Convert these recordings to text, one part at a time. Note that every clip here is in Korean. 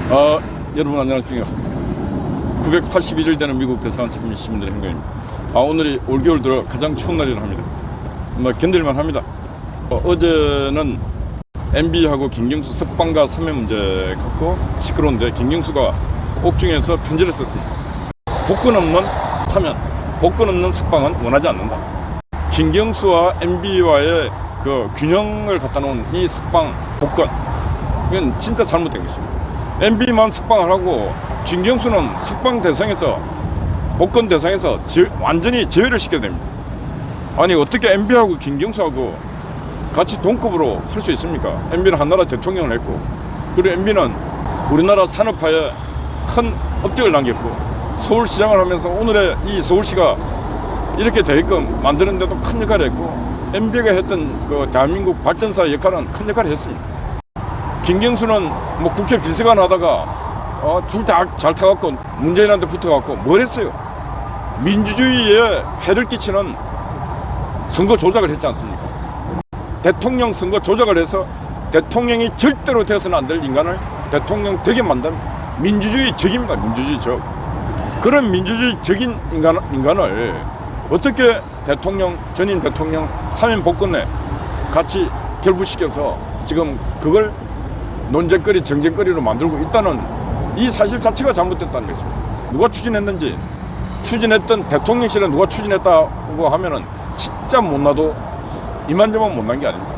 여러분 안녕하십니까. 981일 되는 미국 대사관 책임 시민들의 행동입니다. 오늘이 올겨울 들어 가장 추운 날이라 합니다. 견딜만 합니다. 어제는 MB하고 김경수 석방과 사면 문제 갖고 시끄러운데, 김경수가 옥중에서 편지를 썼습니다. 복권 없는 사면, 복권 없는 석방은 원하지 않는다. 김경수와 MB와의 그 균형을 갖다 놓은 이 석방, 복권, 이건 진짜 잘못된 것입니다. MB만 석방을 하고 김경수는 석방 대상에서, 복권 대상에서 완전히 제외를 시켜야 됩니다. 아니 어떻게 MB하고 김경수하고 같이 동급으로 할 수 있습니까? MB는 한나라 대통령을 했고, 그리고 MB는 우리나라 산업화에 큰 업적을 남겼고, 서울시장을 하면서 오늘의 이 서울시가 이렇게 되게끔 만드는데도 큰 역할을 했고, MB가 했던 그 대한민국 발전사의 역할은 큰 역할을 했습니다. 김경수는 뭐 국회 비서관 하다가 줄 다 잘 타갖고 문재인한테 붙어갖고 뭘 했어요? 민주주의에 해를 끼치는 선거 조작을 했지 않습니까? 대통령 선거 조작을 해서 대통령이 절대로 되어서는 안 될 인간을 대통령 되게 만든 민주주의 적입니다. 민주주의 적. 그런 민주주의 적인 인간을 어떻게 대통령, 전임 대통령 사면 복권에 같이 결부시켜서 지금 그걸 논쟁거리, 정쟁거리로 만들고 있다는 이 사실 자체가 잘못됐다는 것입니다. 누가 추진했는지, 추진했던 대통령실에 누가 추진했다고 하면은 진짜 못나도 이만저만 못난 게 아닙니다.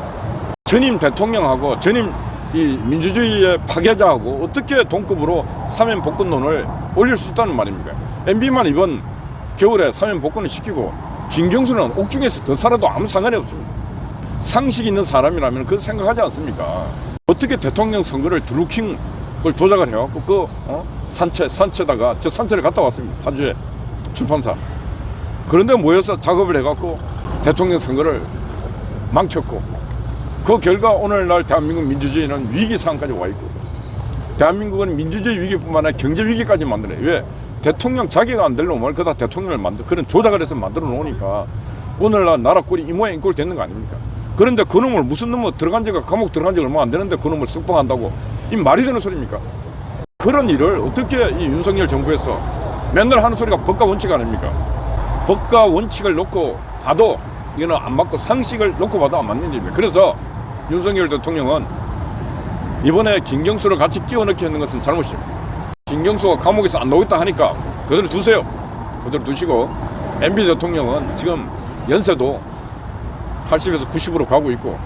전임 대통령하고 전임 이 민주주의의 파괴자하고 어떻게 동급으로 사면 복권론을 올릴 수 있다는 말입니까? MB만 이번 겨울에 사면 복권을 시키고 김경수는 옥중에서 더 살아도 아무 상관이 없습니다. 상식 있는 사람이라면 그거 생각하지 않습니까? 어떻게 대통령 선거를 드루킹 걸 조작을 해갖고 그 산채다가 저 산채를 갔다 왔습니다. 파주에 출판사. 그런데 모여서 작업을 해갖고 대통령 선거를 망쳤고, 그 결과 오늘날 대한민국 민주주의는 위기 상황까지 와 있고, 대한민국은 민주주의 위기뿐만 아니라 경제 위기까지 만드네. 왜? 대통령 자기가 안 될 놈을 그다 대통령을 그런 조작을 해서 만들어 놓으니까 오늘날 나라 꼴이 이 모양 이 꼴 되는 거 아닙니까? 그런데 그 놈을 무슨 놈을 감옥 들어간 지 얼마 안 되는데 그 놈을 석방한다고, 이 말이 되는 소리입니까? 그런 일을 어떻게 이 윤석열 정부에서 맨날 하는 소리가 법과 원칙 아닙니까? 법과 원칙을 놓고 봐도 이거는 안 맞고, 상식을 놓고 봐도 안 맞는 일입니다. 그래서 윤석열 대통령은 이번에 김경수를 같이 끼워 넣게 하는 것은 잘못입니다. 김경수가 감옥에서 안 나오겠다 하니까 그대로 두세요. 그대로 두시고, MB 대통령은 지금 연세도 80에서 90으로 가고 있고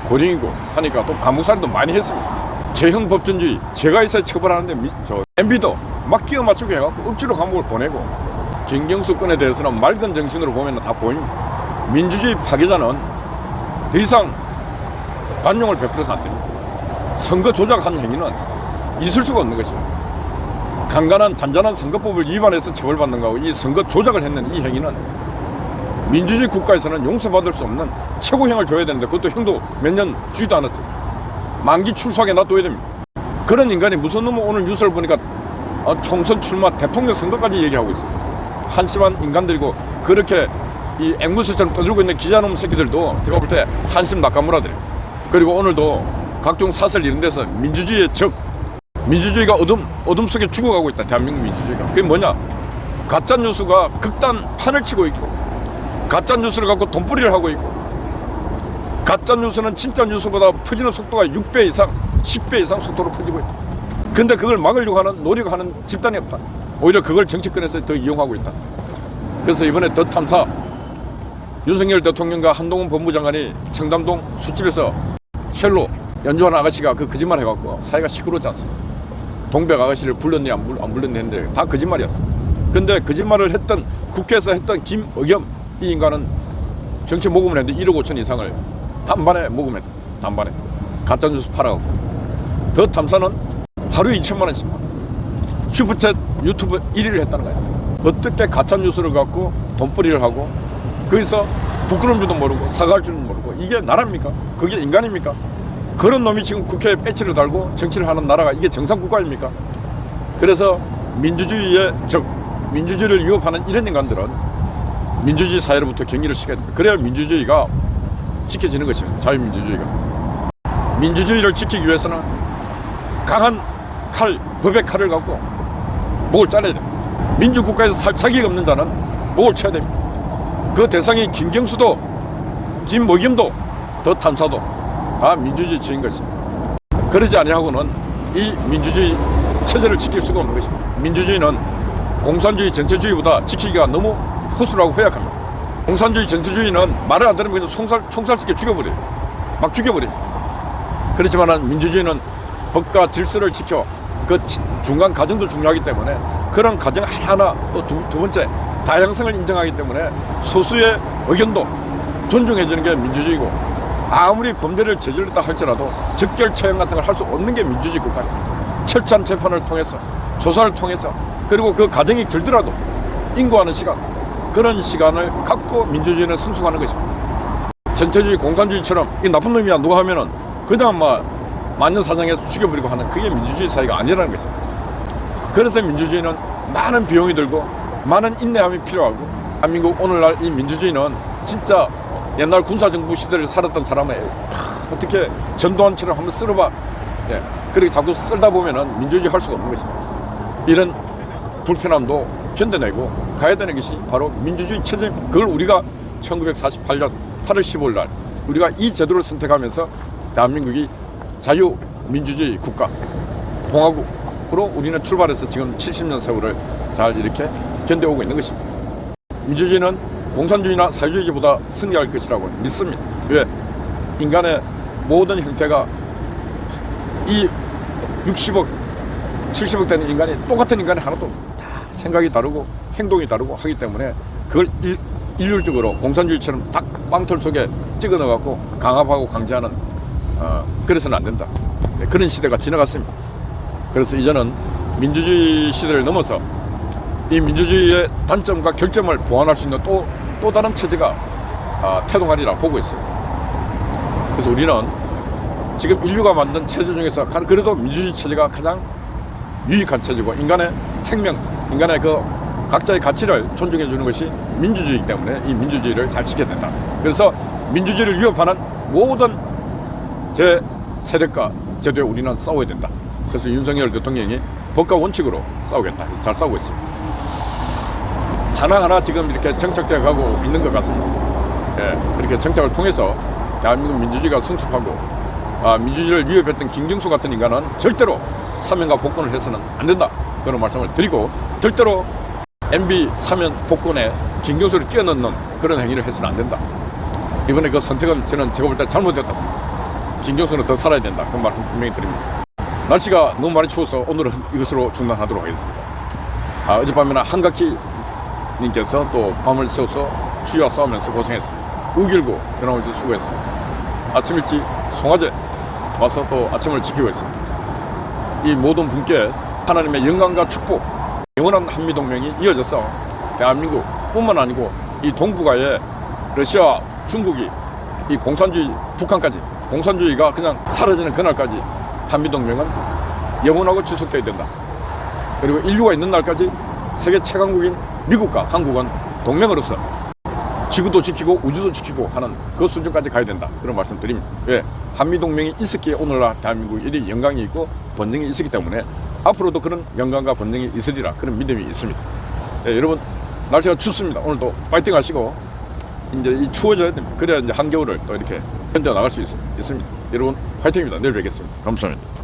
고령이고 하니까 또 감옥살이도 많이 했습니다. 제형 법전주의, 제가 있어야 처벌하는데 MB도 막 끼워 맞추게 해갖고 억지로 감옥을 보내고, 김경수 건에 대해서는 맑은 정신으로 보면 다 보입니다. 민주주의 파괴자는 더 이상 관용을 베풀어서 안 됩니다. 선거 조작한 행위는 있을 수가 없는 것입니다. 간간한 잔잔한 선거법을 위반해서 처벌받는 거하고 이 선거 조작을 했는 이 행위는 민주주의 국가에서는 용서받을 수 없는 최고형을 줘야 되는데, 그것도 형도 몇 년 주지도 않았어요. 만기 출소하게 놔둬야 됩니다. 그런 인간이 무슨 놈은 오늘 뉴스를 보니까 총선 출마, 대통령 선거까지 얘기하고 있어요. 한심한 인간들이고, 그렇게 이 앵무새처럼 떠들고 있는 기자놈 새끼들도 제가 볼 때 한심 나카무라들이에요. 그리고 오늘도 각종 사설 이런 데서 민주주의의 적, 민주주의가 어둠 속에 죽어가고 있다. 대한민국 민주주의가. 그게 뭐냐? 가짜 뉴스가 극단 판을 치고 있고, 가짜 뉴스를 갖고 돈벌이를 하고 있고, 가짜 뉴스는 진짜 뉴스보다 퍼지는 속도가 6배 이상, 10배 이상 속도로 퍼지고 있다. 근데 그걸 막으려고 하는 노력하는 집단이 없다. 오히려 그걸 정치권에서 더 이용하고 있다. 그래서 이번에 더 탐사, 윤석열 대통령과 한동훈 법무장관이 청담동 술집에서 첼로 연주하는 아가씨가 그 거짓말 해갖고 사이가 시끄럽지 않습니다. 동백 아가씨를 불렀니 안 불렀니 했는데 다 거짓말이었어. 근데 거짓말을 했던, 국회에서 했던 김의겸 이 인간은 정치 모금을 했는데 1억 5천 이상을 단반에 모금했다. 단반에 가짜뉴스 팔아갖고. 더 탐사는 하루에 2천만 원씩 슈퍼챗 유튜브 1위를 했다는 거예요. 어떻게 가짜뉴스를 갖고 돈벌이를 하고 거기서 부끄러운 줄도 모르고 사과할 줄도 모르고, 이게 나라입니까? 그게 인간입니까? 그런 놈이 지금 국회에 배치를 달고 정치를 하는 나라가 이게 정상국가입니까? 그래서 민주주의의 적, 민주주의를 위협하는 이런 인간들은 민주주의 사회로부터 격리를 시켜야 됩니다. 그래야 민주주의가 지켜지는 것입니다. 자유민주주의가. 민주주의를 지키기 위해서는 강한 법의 칼을 갖고 목을 잘라야 됩니다. 민주국가에서 살 자격이 없는 자는 목을 쳐야 됩니다. 그 대상이 김경수도 김모김도 더 탐사도 다 민주주의 죄인 것입니다. 그러지 아니하고는 이 민주주의 체제를 지킬 수가 없는 것입니다. 민주주의는 공산주의 전체주의보다 지키기가 너무 허술하고 허약합니다. 공산주의 전체주의는 말을 안 들으면 그냥 총살시켜 죽여버려요. 막 죽여버립니다. 그렇지만 민주주의는 법과 질서를 지켜 그 중간 과정도 중요하기 때문에 그런 과정 하나하나 또 두 번째 다양성을 인정하기 때문에 소수의 의견도 존중해주는 게 민주주의고 아무리 범죄를 저질렀다 할지라도 즉결 처형 같은 걸 할 수 없는 게 민주주의 국가입니다. 철저한 재판을 통해서 조사를 통해서 그리고 그 과정이 길더라도 인고하는 시간 그런 시간을 갖고 민주주의는 승수하는 것입니다. 전체주의 공산주의처럼 이 나쁜 놈이야 누가 하면은 그냥 막 만년사냥해서 죽여버리고 하는 그게 민주주의 사회가 아니라는 것입니다. 그래서 민주주의는 많은 비용이 들고 많은 인내함이 필요하고 대한민국 오늘날 이 민주주의는 진짜 옛날 군사정부 시대를 살았던 사람의 어떻게 전두환처럼 한번 쓸어봐. 예. 그렇게 자꾸 쓸다 보면은 민주주의 할 수가 없는 것입니다. 이런 불편함도 견뎌내고 가야 되는 것이 바로 민주주의 체제. 그걸 우리가 1948년 8월 15일 날 우리가 이 제도를 선택하면서 대한민국이 자유민주주의 국가 공화국으로 우리는 출발해서 지금 70년 세월을 잘 이렇게 견뎌오고 있는 것입니다. 민주주의는 공산주의나 사회주의보다 승리할 것이라고 믿습니다. 왜? 인간의 모든 형태가 이 60억, 70억 되는 인간이 똑같은 인간이 하나도 다 생각이 다르고 행동이 다르고 하기 때문에 그걸 일률적으로 공산주의처럼 딱 빵틀 속에 찍어 넣어갖고 강압하고 강제하는 그래서는 안 된다. 그런 시대가 지나갔습니다. 그래서 이제는 민주주의 시대를 넘어서 이 민주주의의 단점과 결점을 보완할 수 있는 또 다른 체제가 태동하리라 보고 있어요. 그래서 우리는 지금 인류가 만든 체제 중에서 그래도 민주주의 체제가 가장 유익한 체제고 인간의 생명, 인간의 그 각자의 가치를 존중해 주는 것이 민주주의이기 때문에 이 민주주의를 잘 지켜야 된다. 그래서 민주주의를 위협하는 모든 세력과 제도에 우리는 싸워야 된다. 그래서 윤석열 대통령이 법과 원칙으로 싸우겠다. 잘 싸우고 있습니다. 하나하나 지금 이렇게 정착되어 가고 있는 것 같습니다. 예, 이렇게 정착을 통해서 대한민국 민주주의가 성숙하고 민주주의를 위협했던 김경수 같은 인간은 절대로 사면과 복권을 해서는 안 된다. 그런 말씀을 드리고 절대로 MB 사면 복권에 김경수를 끼워넣는 그런 행위를 해서는 안 된다. 이번에 그 선택은 저는 제가 볼 때 잘못됐다. 김경수는 더 살아야 된다. 그런 말씀 분명히 드립니다. 날씨가 너무 많이 추워서 오늘은 이것으로 중단하도록 하겠습니다. 어젯밤에는 한가키 님께서 또 밤을 새워서 추위와 싸우면서 고생했습니다. 우길고 변함없이 수고했습니다. 아침 일찍 송화제 와서 또 아침을 지키고 있습니다. 이 모든 분께 하나님의 영광과 축복, 영원한 한미동맹이 이어져서 대한민국 뿐만 아니고 이 동북아의 러시아, 중국이 이 공산주의, 북한까지 공산주의가 그냥 사라지는 그날까지 한미동맹은 영원하고 지속되어야 된다. 그리고 인류가 있는 날까지 세계 최강국인 미국과 한국은 동맹으로서 지구도 지키고 우주도 지키고 하는 그 수준까지 가야 된다. 그런 말씀 드립니다. 왜? 한미동맹이 있었기에 오늘날 대한민국이 이리 영광이 있고 번영이 있었기 때문에 앞으로도 그런 영광과 번영이 있으리라 그런 믿음이 있습니다. 네, 여러분 날씨가 춥습니다. 오늘도 파이팅 하시고 이제 이 추워져야 됩니다. 그래야 이제 한겨울을 또 이렇게 견뎌 나갈 수 있습니다. 여러분 파이팅입니다. 내일 뵙겠습니다. 감사합니다.